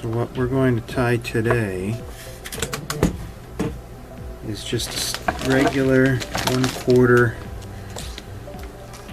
So what we're going to tie today is just a regular 1/4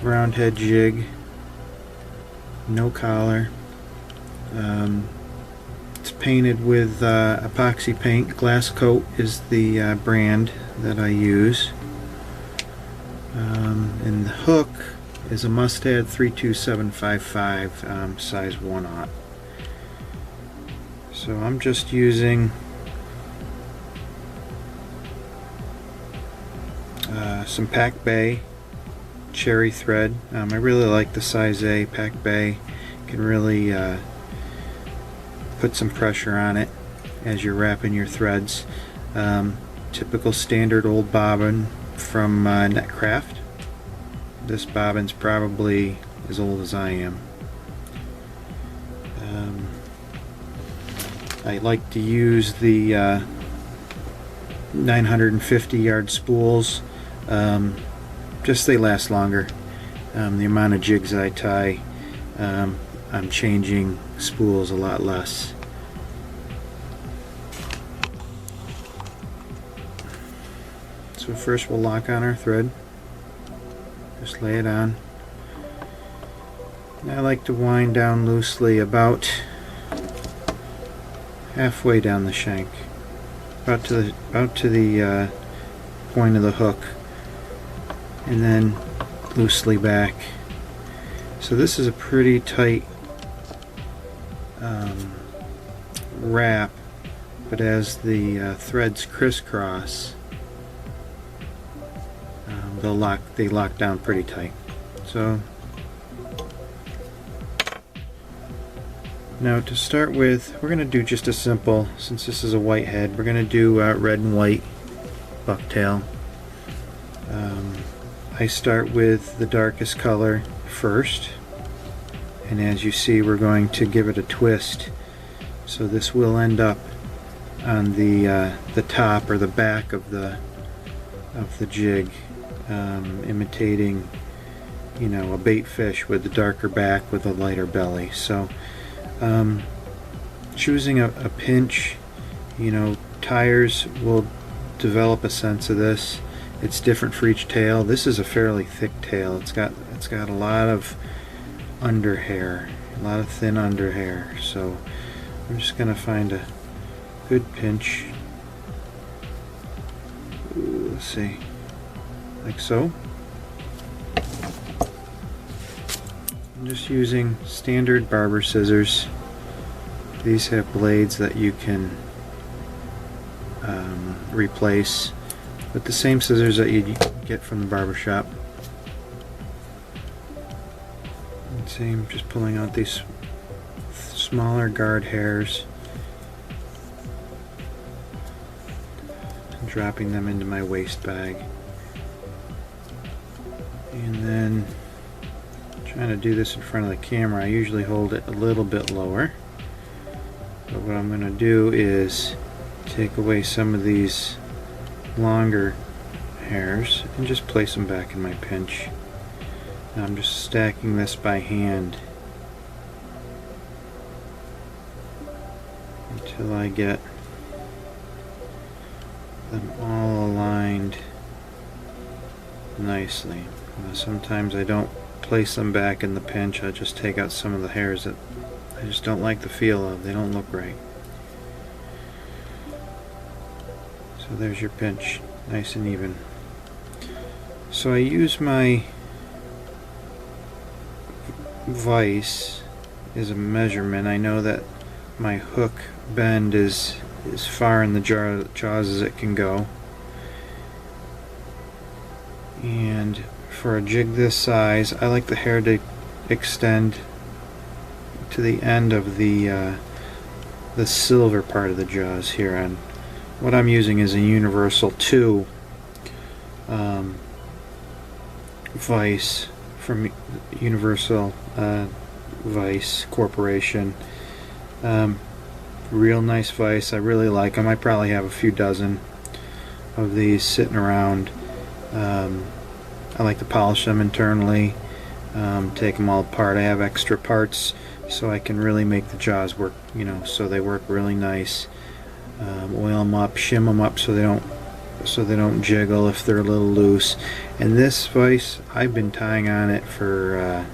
round head jig, no collar. It's painted with epoxy paint. Glass Coat is the brand that I use. And the hook is a Mustad 32755 size 1/0. So I'm just using some PacBay cherry thread. I really like the size A. PacBay can really put some pressure on it as you're wrapping your threads. Typical standard old bobbin from Netcraft. This bobbin's probably as old as I am. I like to use the 950 yard spools. Just they last longer. The amount of jigs I tie, I'm changing spools a lot less. So first we'll lock on our thread. Just lay it on. And I like to wind down loosely about halfway down the shank, about to the point of the hook, and then loosely back. So this is a pretty tight wrap, but as the threads crisscross, they lock down pretty tight. So now to start with, we're going to do just a simple, since this is a white head, we're going to do red and white bucktail. I start with the darkest color first, and as you see, we're going to give it a twist. So this will end up on the top or the back of the jig, imitating, you know, a bait fish with the darker back with a lighter belly. So choosing a pinch, you know, tires will develop a sense of this. It's different for each tail. This is a fairly thick tail. It's got a lot of under hair, a lot of thin under hair. So I'm just gonna find a good pinch. Ooh, let's see, like so. I'm just using standard barber scissors. These have blades that you can replace with the same scissors that you get from the barber shop. And see, I'm just pulling out these smaller guard hairs and dropping them into my waste bag. And then trying to do this in front of the camera, I usually hold it a little bit lower. But what I'm going to do is take away some of these longer hairs and just place them back in my pinch. Now I'm just stacking this by hand until I get them all aligned nicely. Sometimes I don't place them back in the pinch. I just take out some of the hairs that I just don't like the feel of. They don't look right. So there's your pinch, nice and even. So I use my vise as a measurement. I know that my hook bend is as far in the jaws as it can go. And for a jig this size, I like the hair to extend to the end of the silver part of the jaws here. And what I'm using is a Universal 2 vise from Universal Vise Corporation. Real nice vise. I really like them. I probably have a few dozen of these sitting around. I like to polish them internally, take them all apart. I have extra parts so I can really make the jaws work, you know, so they work really nice. Oil them up, shim them up so they don't jiggle if they're a little loose. And this vise, I've been tying on it for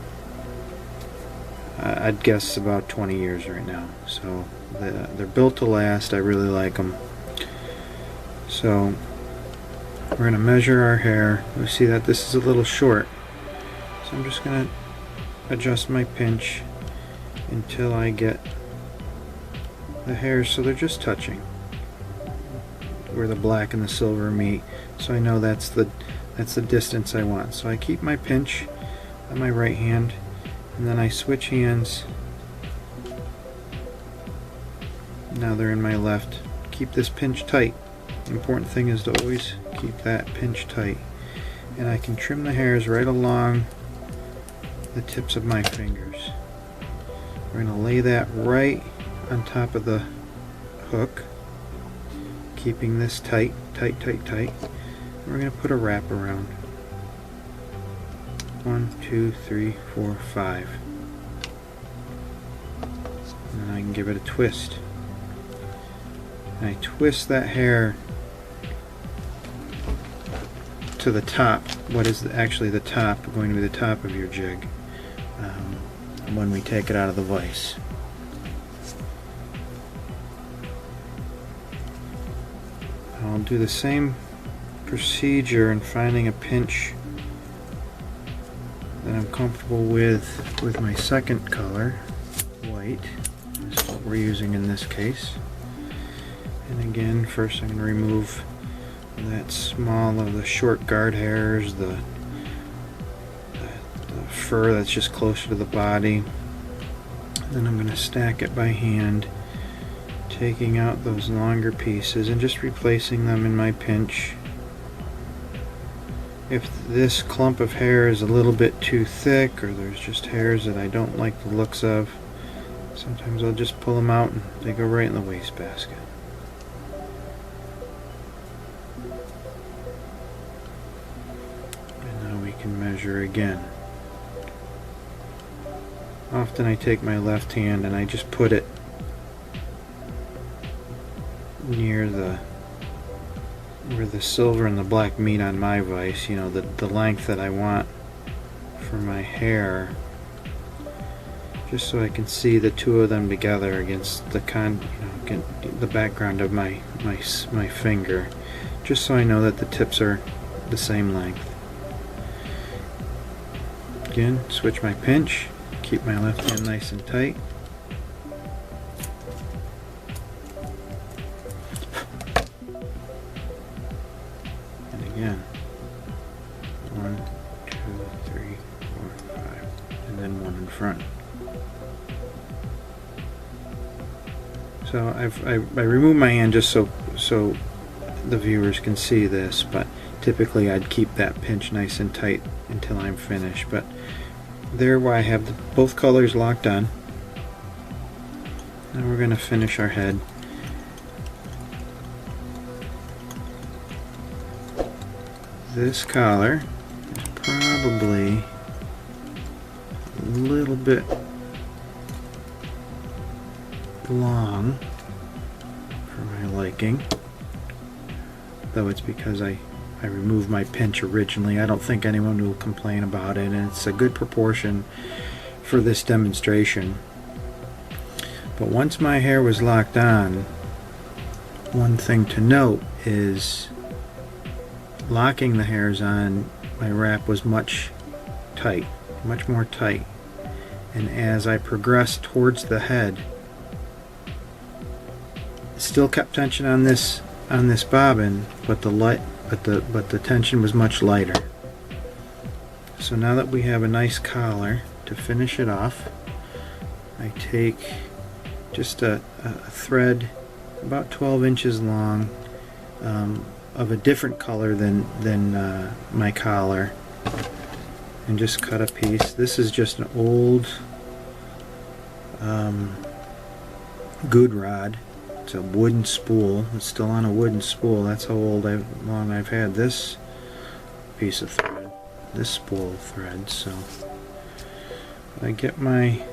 I'd guess about 20 years right now. So they're built to last. I really like them. So we're going to measure our hair. We see that this is a little short, so I'm just going to adjust my pinch until I get the hairs so they're just touching where the black and the silver meet, so I know that's the distance I want. So I keep my pinch on my right hand, and then I switch hands. Now they're in my left. Keep this pinch tight. The important thing is to always keep that pinch tight. And I can trim the hairs right along the tips of my fingers. We're going to lay that right on top of the hook, keeping this tight, tight, tight, tight. And we're going to put a wrap around. 1, 2, 3, 4, 5. And then I can give it a twist. And I twist that hair to the top, what is actually the top, going to be the top of your jig, when we take it out of the vise. I'll do the same procedure in finding a pinch that I'm comfortable with my second color, white, is what we're using in this case. And again, first I'm going to remove that small of the short guard hairs, the fur that's just closer to the body. Then I'm going to stack it by hand, taking out those longer pieces and just replacing them in my pinch. If this clump of hair is a little bit too thick, or there's just hairs that I don't like the looks of, sometimes I'll just pull them out and they go right in the wastebasket. And now we can measure again. Often I take my left hand and I just put it near where the silver and the black meet on my vise, you know, the length that I want for my hair, just so I can see the two of them together against the the background of my finger, just so I know that the tips are the same length. Again, switch my pinch, keep my left hand nice and tight. Again, 1, 2, 3, 4, 5, and then one in front. So I remove my hand just so the viewers can see this, but typically I'd keep that pinch nice and tight until I'm finished. But there, I have both colors locked on. Now we're going to finish our head. This collar is probably a little bit long for my liking, though it's because I removed my pinch originally. I don't think anyone will complain about it, and it's a good proportion for this demonstration. But once my hair was locked on, one thing to note is locking the hairs on, my wrap was much more tight, and as I progressed towards the head, still kept tension on this bobbin, but the tension was much lighter. So now that we have a nice collar, to finish it off, I take just a thread about 12 inches long, of a different color than my collar, and just cut a piece. This is just an old good rod. It's a wooden spool. It's still on a wooden spool. That's how long I've had this piece of thread, this spool of thread. So I get my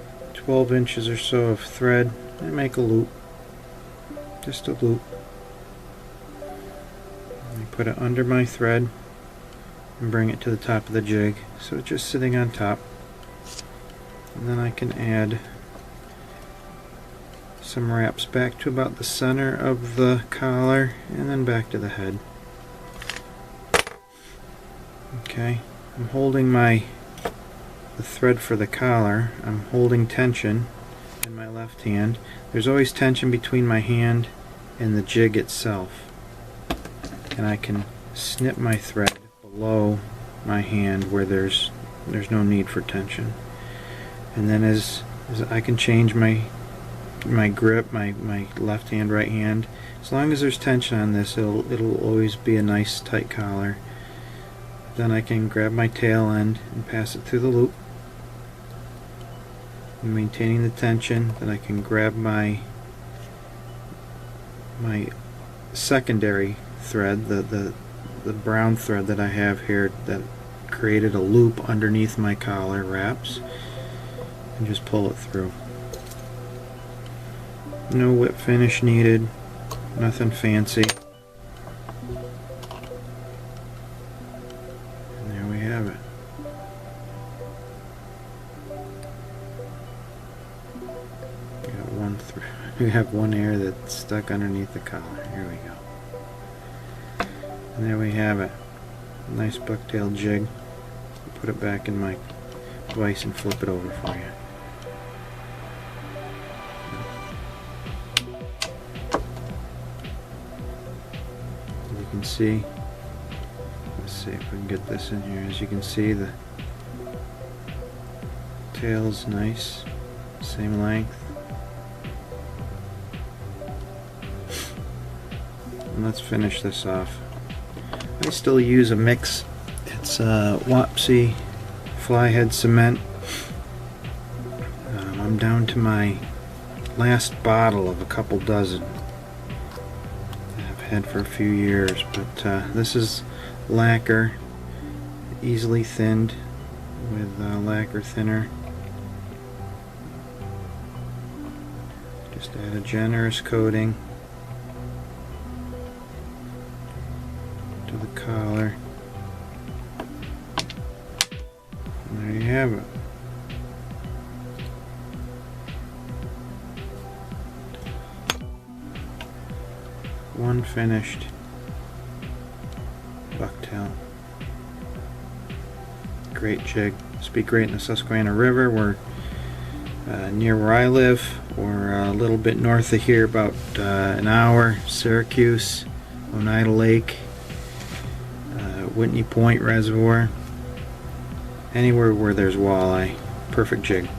12 inches or so of thread and make a loop, just a loop. I put it under my thread and bring it to the top of the jig, so it's just sitting on top. And then I can add some wraps back to about the center of the collar and then back to the head. Okay, I'm holding the thread for the collar. I'm holding tension in my left hand. There's always tension between my hand and the jig itself. And I can snip my thread below my hand where there's no need for tension. And then as I can change my grip, my left hand, right hand. As long as there's tension on this, it'll always be a nice tight collar. Then I can grab my tail end and pass it through the loop, and maintaining the tension. Then I can grab my secondary thread, the brown thread that I have here that created a loop underneath my collar wraps, and just pull it through. No whip finish needed, nothing fancy. And there we have it. We have one air that's stuck underneath the collar. Here we go. And there we have it. Nice bucktail jig. Put it back in my vise and flip it over for you. As you can see, let's see if we can get this in here. As you can see, the tail's nice, same length. And let's finish this off. I still use a mix. It's Wapsi fly head cement. I'm down to my last bottle of a couple dozen I've had for a few years, but this is lacquer, easily thinned with lacquer thinner. Just add a generous coating to the collar. And there you have it. One finished bucktail. Great jig. This would be great in the Susquehanna River. We're near where I live. We're a little bit north of here, about an hour. Syracuse, Oneida Lake, Whitney Point Reservoir. Anywhere where there's walleye. Perfect jig.